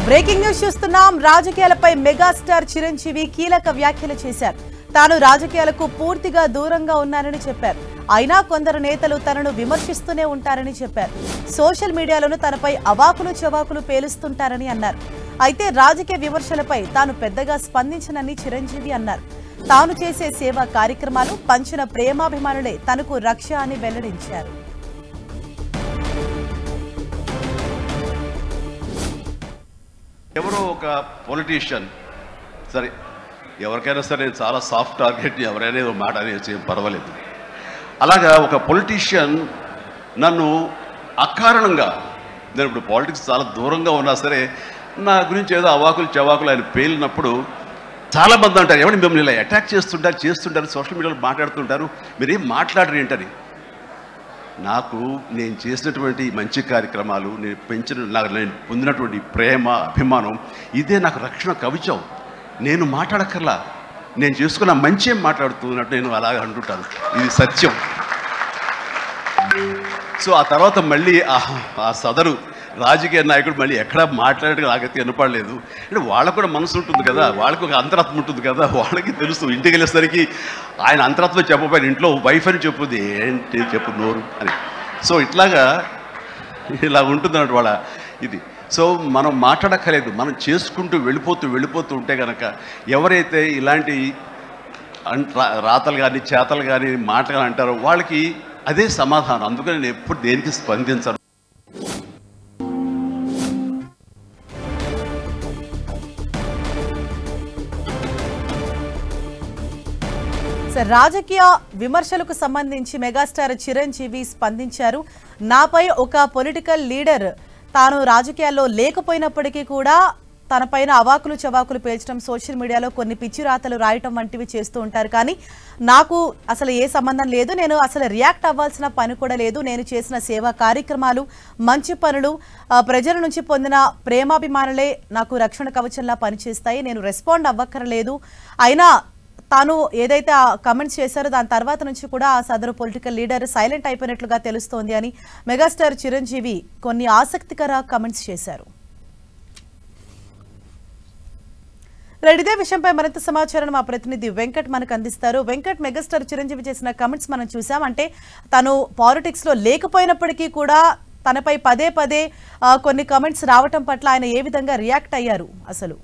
Breaking news చూస్తున్నాం. రాజకీయాలపై megastar Chiranjeevi కీలక వ్యాఖ్యలు చేశారు. తాను రాజకీయాలకు పూర్తిగా దూరంగా ఉన్నానని చెప్పారు. అయినా కొందరు నేతలు తనను విమర్శిస్తూనే ఉంటారని చెప్పారు. సోషల్ మీడియాలోనూ తనపై అవాకులు చవాకులు పేలుస్తుంటారని అన్నారు. అయితే రాజకీయ విమర్శలపై తాను పెద్దగా స్పందించనని చిరంజీవి అన్నారు. తాను చేసే సేవా కార్యక్రమాలు పంచిన ప్రేమాభిమానులే తనకు రక్ష అని వెల్లడించారు. ఎవరో ఒక పొలిటీషియన్, సరే ఎవరికైనా సరే నేను చాలా సాఫ్ట్ టార్గెట్, ఎవరైనా ఏదో మాట అనేసి పర్వాలేదు. అలాగా ఒక పొలిటీషియన్ నన్ను అకారణంగా, నేను ఇప్పుడు పాలిటిక్స్ చాలా దూరంగా ఉన్నా సరే నా గురించి ఏదో అవాకులు చవాకులు ఆయన పేలినప్పుడు చాలామంది అంటారు, ఎవరిని మిమ్మల్ని ఇలా అటాక్ చేస్తుంటారు సోషల్ మీడియాలో మాట్లాడుతుంటారు, మీరేం మాట్లాడరు ఏంటని. నాకు నేను చేసినటువంటి మంచి కార్యక్రమాలు, నేను పొందినటువంటి ప్రేమ అభిమానం, ఇదే నాకు రక్షణ కవచం. నేను మాట్లాడక్కర్లా, నేను చేసుకున్న మంచి ఏం మాట్లాడుతున్నట్టు నేను అలాగ అంటుంటాను. ఇది సత్యం. సో ఆ తర్వాత మళ్ళీ ఆ సదరు రాజకీయ నాయకుడు మళ్ళీ ఎక్కడా మాట్లాడేది నాకైతే వినపడలేదు. అంటే వాళ్ళకు కూడా మనసు ఉంటుంది కదా, వాళ్ళకి ఒక అంతరాత్మ ఉంటుంది కదా, వాళ్ళకి తెలుసు. ఇంటికి వెళ్ళేసరికి ఆయన అంతరాత్మ చెప్పబోయిన ఇంట్లో వైఫ్ అని చెప్పుది, ఏంటి చెప్పు నోరు అని. సో ఇలా ఉంటుంది అన్నట్టు వాళ్ళ ఇది. సో మనం మాట్లాడక్కర్లేదు, మనం చేసుకుంటూ వెళ్ళిపోతూ ఉంటే కనుక ఎవరైతే ఇలాంటి రాతలు కానీ చేతలు కానీ మాటలు అంటారో వాళ్ళకి అదే సమాధానం. అందుకని నేను ఎప్పుడు దేనికి స్పందించను. రాజకీయ విమర్శలకు సంబంధించి మెగాస్టార్ చిరంజీవి స్పందించారు. నాపై ఒక పొలిటికల్ లీడర్ తాను రాజకీయాల్లో లేకపోయినప్పటికీ కూడా తనపైన అవాకులు చవాకులు పేల్చడం, సోషల్ మీడియాలో కొన్ని పిచ్చి రాతలు రాయటం వంటివి చేస్తూ ఉంటారు. కానీ నాకు అసలు ఏ సంబంధం లేదు, నేను అసలు రియాక్ట్ అవ్వాల్సిన పని కూడా లేదు. నేను చేసిన సేవా కార్యక్రమాలు, మంచి పనులు, ప్రజల నుంచి పొందిన ప్రేమాభిమానులే నాకు రక్షణ కవచంలా పనిచేస్తాయి. నేను రెస్పాండ్ అవ్వక్కర్లేదు. అయినా తాను ఏదైతే ఆ కమెంట్స్ చేశారో దాని తర్వాత నుంచి కూడా ఆ సదరు పొలిటికల్ లీడర్ సైలెంట్ అయిపోయినట్లుగా తెలుస్తోంది అని మెగాస్టార్ చిరంజీవి కొన్ని ఆసక్తికర కమెంట్స్ చేశారు. ఇదే విషయంపై మరింత సమాచారం మా ప్రతినిధి వెంకట్ మనకు అందిస్తారు. వెంకట్, మెగాస్టార్ చిరంజీవి చేసిన కమెంట్స్ మనం చూసాం. అంటే తను పాలిటిక్స్ లో లేకపోయినప్పటికీ కూడా తనపై పదే కొన్ని కమెంట్స్ రావటం పట్ల ఆయన ఏ విధంగా రియాక్ట్ అయ్యారు అసలు?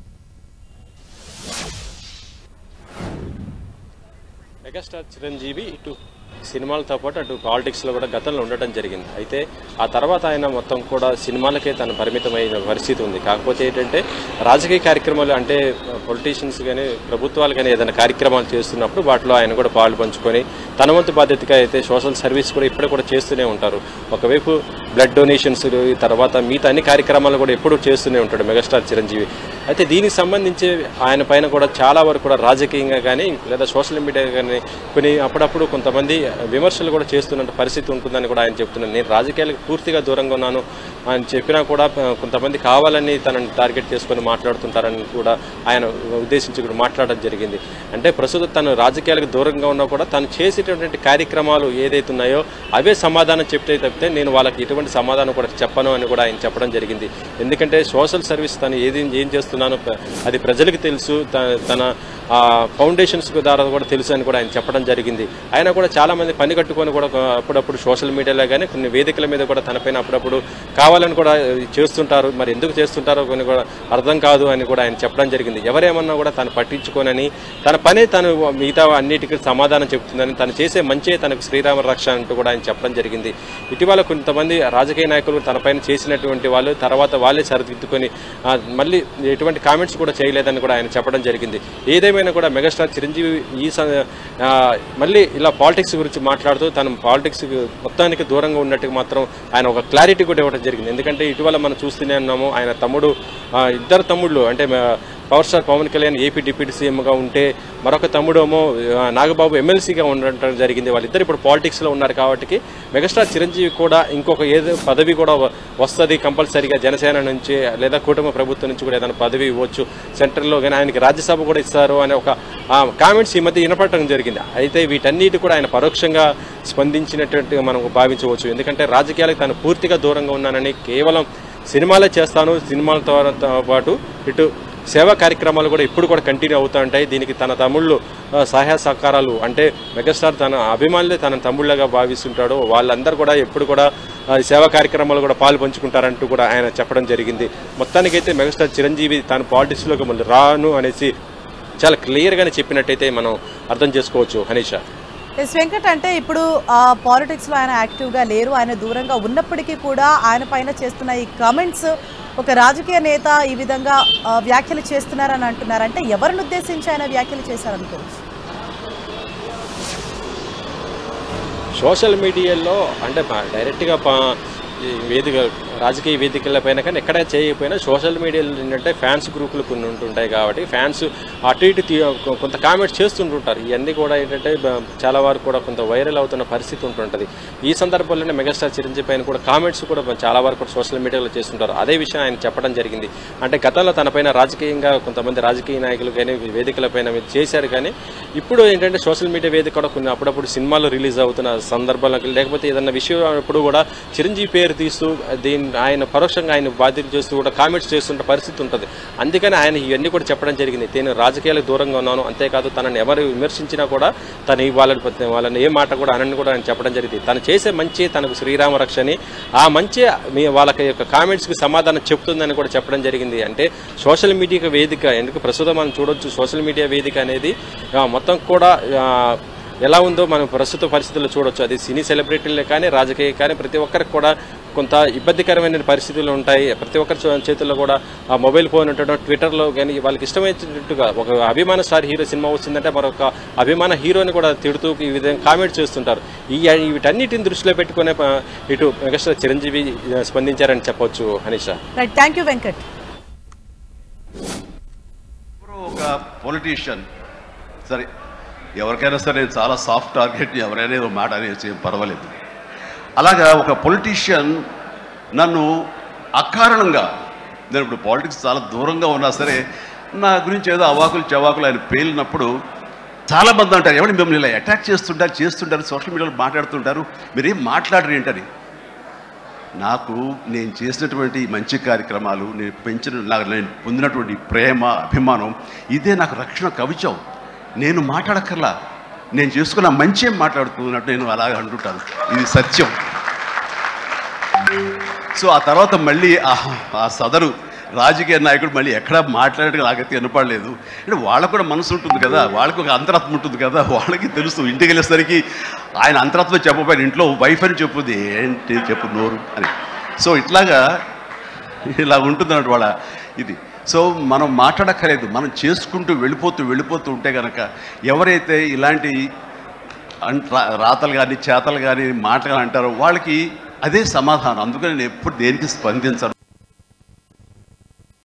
మెగాస్టార్ చిరంజీవి ఇటు సినిమాలతో పాటు అటు పాలిటిక్స్లో కూడా గతంలో ఉండటం జరిగింది. అయితే ఆ తర్వాత ఆయన మొత్తం కూడా సినిమాలకే తను పరిమితమైన పరిస్థితి ఉంది. కాకపోతే ఏంటంటే రాజకీయ కార్యక్రమాలు, అంటే పొలిటీషియన్స్ కానీ ప్రభుత్వాలు కానీ ఏదైనా కార్యక్రమాలు చేస్తున్నప్పుడు వాటిలో ఆయన కూడా పాలు పంచుకొని తన వంతు బాధ్యతగా అయితే సోషల్ సర్వీస్ కూడా ఇప్పుడు కూడా చేస్తూనే ఉంటారు. ఒకవైపు బ్లడ్ డొనేషన్స్, తర్వాత మిగతా అన్ని కార్యక్రమాలు కూడా ఎప్పుడూ చేస్తూనే ఉంటాడు మెగాస్టార్ చిరంజీవి. అయితే దీనికి సంబంధించి ఆయన పైన కూడా చాలా వరకు కూడా రాజకీయంగా కానీ లేదా సోషల్ మీడియా కానీ కొన్ని అప్పుడప్పుడు కొంతమంది విమర్శలు కూడా చేస్తున్న పరిస్థితి ఉంటుందని కూడా ఆయన చెప్తున్నారు. నేను రాజకీయాలకు పూర్తిగా దూరంగా ఉన్నాను అని చెప్పినా కూడా కొంతమంది కావాలని తనని టార్గెట్ చేసుకొని మాట్లాడుతుంటారని కూడా ఆయన ఉద్దేశించి కూడా మాట్లాడడం జరిగింది. అంటే ప్రస్తుతం తను రాజకీయాలకు దూరంగా ఉన్నా కూడా తను చేసేటటువంటి కార్యక్రమాలు ఏదైతే ఉన్నాయో అవే సమాధానం చెప్తే తప్పితే నేను వాళ్ళకి ఎటువంటి సమాధానం కూడా చెప్పను అని కూడా ఆయన చెప్పడం జరిగింది. ఎందుకంటే సోషల్ సర్వీస్ తను ఏం చేస్తున్నానో అది ప్రజలకు తెలుసు, తన ఫౌండేషన్స్ ద్వారా కూడా తెలుసు అని కూడా ఆయన చెప్పడం జరిగింది. ఆయన కూడా చాలామంది పని కట్టుకొని కూడా అప్పుడప్పుడు సోషల్ మీడియాలో కానీ కొన్ని వేదికల మీద కూడా తనపైన అప్పుడప్పుడు కావాలని కూడా చేస్తుంటారు. మరి ఎందుకు చేస్తుంటారో కొన్ని కూడా అర్థం కాదు అని కూడా ఆయన చెప్పడం జరిగింది. ఎవరేమన్నా కూడా తను పట్టించుకోనని తన పనే తను మిగతా అన్నిటికీ సమాధానం చెప్తుందని, తను చేసే మంచే తనకు శ్రీరామ రక్ష అంటూ కూడా ఆయన చెప్పడం జరిగింది. ఇటీవల కొంతమంది రాజకీయ నాయకులు తనపైన చేసినటువంటి వాళ్ళు తర్వాత వాళ్ళే సరిదిద్దుకొని మళ్ళీ ఎటువంటి కామెంట్స్ కూడా చేయలేదని కూడా ఆయన చెప్పడం జరిగింది. ఏదేమైనా కూడా మెగాస్టార్ చిరంజీవి మళ్ళీ ఇలా పాలిటిక్స్ గురించి మాట్లాడుతూ తను పాలిటిక్స్ మొత్తానికి దూరంగా ఉన్నట్టుగా మాత్రం ఆయన ఒక క్లారిటీ కూడా ఇవ్వడం జరిగింది. ఎందుకంటే ఇటీవల మనం చూస్తూనే ఉన్నాము, ఆయన ఇద్దరు తమ్ముళ్ళు, అంటే power star Pawan Kalyan AP deputy సీఎంగా ఉంటే మరొక తమ్ముడేమో నాగబాబు ఎమ్మెల్సీగా ఉండటం జరిగింది. వాళ్ళిద్దరు ఇప్పుడు పాలిటిక్స్లో ఉన్నారు. కాబట్టి మెగాస్టార్ చిరంజీవి కూడా ఇంకొక ఏదో పదవి కూడా వస్తుంది కంపల్సరీగా, జనసేన నుంచి లేదా కూటమి ప్రభుత్వం నుంచి కూడా ఏదైనా పదవి ఇవ్వచ్చు, సెంట్రల్లో కానీ ఆయనకి రాజ్యసభ కూడా ఇస్తారు అనే ఒక కామెంట్స్ ఈ మధ్య వినపడటం జరిగింది. అయితే వీటన్నిటి కూడా ఆయన పరోక్షంగా స్పందించినట్టుగా మనం భావించవచ్చు. ఎందుకంటే రాజకీయాలకు తాను పూర్తిగా దూరంగా ఉన్నానని, కేవలం సినిమాలే చేస్తాను, సినిమాలతో పాటు ఇటు సేవా కార్యక్రమాలు కూడా ఇప్పుడు కూడా కంటిన్యూ అవుతూ ఉంటాయి. దీనికి తన తమ్ముళ్ళు సహాయ సహకారాలు అంటే మెగాస్టార్ తన అభిమానులే తన తమ్ముళ్ళగా భావిస్తుంటాడు. వాళ్ళందరూ కూడా ఎప్పుడు కూడా సేవా కార్యక్రమాలు కూడా పాలు పంచుకుంటారంటూ కూడా ఆయన చెప్పడం జరిగింది. మొత్తానికైతే మెగాస్టార్ చిరంజీవి తాను పాలిటిక్స్లోకి మళ్ళీ రాను అనేసి చాలా క్లియర్గానే చెప్పినట్టయితే మనం అర్థం చేసుకోవచ్చు. హనీషా, ఎస్ వెంకట్, అంటే ఇప్పుడు పాలిటిక్స్లో ఆయన యాక్టివ్గా లేరు, ఆయన దూరంగా ఉన్నప్పటికీ కూడా ఆయన పైన చేస్తున్న ఈ కామెంట్స్ ఒక రాజకీయ నేత ఈ విధంగా వ్యాఖ్యలు చేస్తున్నారని అంటున్నారు. అంటే ఎవరిని ఉద్దేశించి ఆయన వ్యాఖ్యలు చేశారనుకోవచ్చు? సోషల్ మీడియాలో అంటే డైరెక్ట్గా వేదిక రాజకీయ వేదికలపైన కానీ ఎక్కడ చేయకపోయినా సోషల్ మీడియాలో ఏంటంటే ఫ్యాన్స్ గ్రూపులు కొన్ని ఉంటుంటాయి కాబట్టి ఫ్యాన్స్ అటు ఇటు కొంత కామెంట్స్ చేస్తుంటుంటారు. ఇవన్నీ కూడా ఏంటంటే చాలా వరకు కూడా కొంత వైరల్ అవుతున్న పరిస్థితి ఉంటుంటుంది. ఈ సందర్భంలోనే మెగాస్టార్ చిరంజీవి పైన కూడా కామెంట్స్ కూడా చాలా వరకు కూడా సోషల్ మీడియాలో చేస్తుంటారు. అదే విషయం ఆయన చెప్పడం జరిగింది. అంటే గతంలో తనపైన రాజకీయంగా కొంతమంది రాజకీయ నాయకులు కానీ వేదికలపైన చేశారు, కానీ ఇప్పుడు ఏంటంటే సోషల్ మీడియా వేదిక కూడా కొన్ని అప్పుడప్పుడు సినిమాలు రిలీజ్ అవుతున్న సందర్భంలో లేకపోతే ఏదన్నా విషయం అప్పుడు కూడా చిరంజీవి పేరు తీస్తూ ఆయన పరోక్షంగా ఆయన బాధ్యత చేస్తూ కూడా కామెంట్స్ చేస్తున్న పరిస్థితి ఉంటుంది. అందుకని ఆయన ఇవన్నీ కూడా చెప్పడం జరిగింది. నేను రాజకీయాలకు దూరంగా ఉన్నాను, అంతేకాదు తనని ఎవరు విమర్శించినా కూడా తను వాళ్ళని ఏ మాట కూడా అనని కూడా ఆయన చెప్పడం జరిగింది. తను చేసే మంచి తనకు శ్రీరామ రక్షని, ఆ మంచి వాళ్ళకి యొక్క కామెంట్స్కి సమాధానం చెప్తుందని కూడా చెప్పడం జరిగింది. అంటే సోషల్ మీడియా వేదిక ఎందుకు ప్రస్తుతం మనం చూడొచ్చు, సోషల్ మీడియా వేదిక అనేది మొత్తం కూడా ఎలా ఉందో మనం ప్రస్తుత పరిస్థితుల్లో చూడొచ్చు. అది సినీ సెలబ్రిటీలే కానీ రాజకీయ కానీ ప్రతి ఒక్కరికి కూడా కొంత ఇబ్బందికరమైన పరిస్థితులు ఉంటాయి. ప్రతి ఒక్కరి చేతుల్లో కూడా ఆ మొబైల్ ఫోన్ ఉండడం, ట్విట్టర్లో కానీ వాళ్ళకి ఇష్టమైనట్టుగా ఒక అభిమాన స్టార్ హీరో సినిమా వచ్చిందంటే మరొక అభిమాన హీరోని కూడా తిడుతూ ఈ విధంగా కామెంట్ చేస్తుంటారు. వీటన్నిటిని దృష్టిలో పెట్టుకునే ఇటు మెగాస్టార్ చిరంజీవి స్పందించారని చెప్పొచ్చు. Hanisha, thank you Venkat. ఒక పొలిటీషియన్ సరే, ఎవరికైనా సరే నేను చాలా సాఫ్ట్ టార్గెట్ని ఎవరైనా ఏదో మాట అనేసి పర్వాలేదు. అలాగా ఒక పొలిటీషియన్ నన్ను అకారణంగా, నేను ఇప్పుడు పాలిటిక్స్ చాలా దూరంగా ఉన్నా సరే నా గురించి ఏదో అవాకులు చవాకులు ఆయన పేలినప్పుడు చాలామంది అంటారు, ఎవరు మిమ్మల్ని ఇలా అటాక్ చేస్తుంటారు సోషల్ మీడియాలో మాట్లాడుతుంటారు, మీరేం మాట్లాడరు ఏంటని. నాకు నేను చేసినటువంటి మంచి కార్యక్రమాలు, నేను పొందినటువంటి ప్రేమ అభిమానం ఇదే నాకు రక్షణ కవచం. నేను మాట్లాడక్కర్లా, నేను చేసుకున్న మంచి ఏం మాట్లాడుతున్నట్టు నేను అలాగే అంటుంటాను. ఇది సత్యం. సో ఆ తర్వాత మళ్ళీ ఆ సదరు రాజకీయ నాయకుడు మళ్ళీ ఎక్కడా మాట్లాడేట్టుగా నాకైతే వినపడలేదు. అంటే వాళ్ళకు కూడా మనసు ఉంటుంది కదా, వాళ్ళకి ఒక అంతరాత్మ ఉంటుంది కదా, వాళ్ళకి తెలుసు. ఇంటికి వెళ్ళేసరికి ఆయన అంతరాత్మ చెప్పబోయిన ఇంట్లో వైఫ్ అని చెప్పుద్ది, ఏంటి చెప్పు నోరు అని. సో ఇలా ఉంటుంది అన్నట్టు వాళ్ళ ఇది. సో మనం మాట్లాడక్కర్లేదు, మనం చేసుకుంటూ వెళ్ళిపోతూ ఉంటే కనుక ఎవరైతే ఇలాంటి రాతలు కానీ చేతలు కానీ మాటలు అంటారో వాళ్ళకి అదే సమాధానం. అందుకని నేను ఎప్పుడు దేనికి స్పందించను.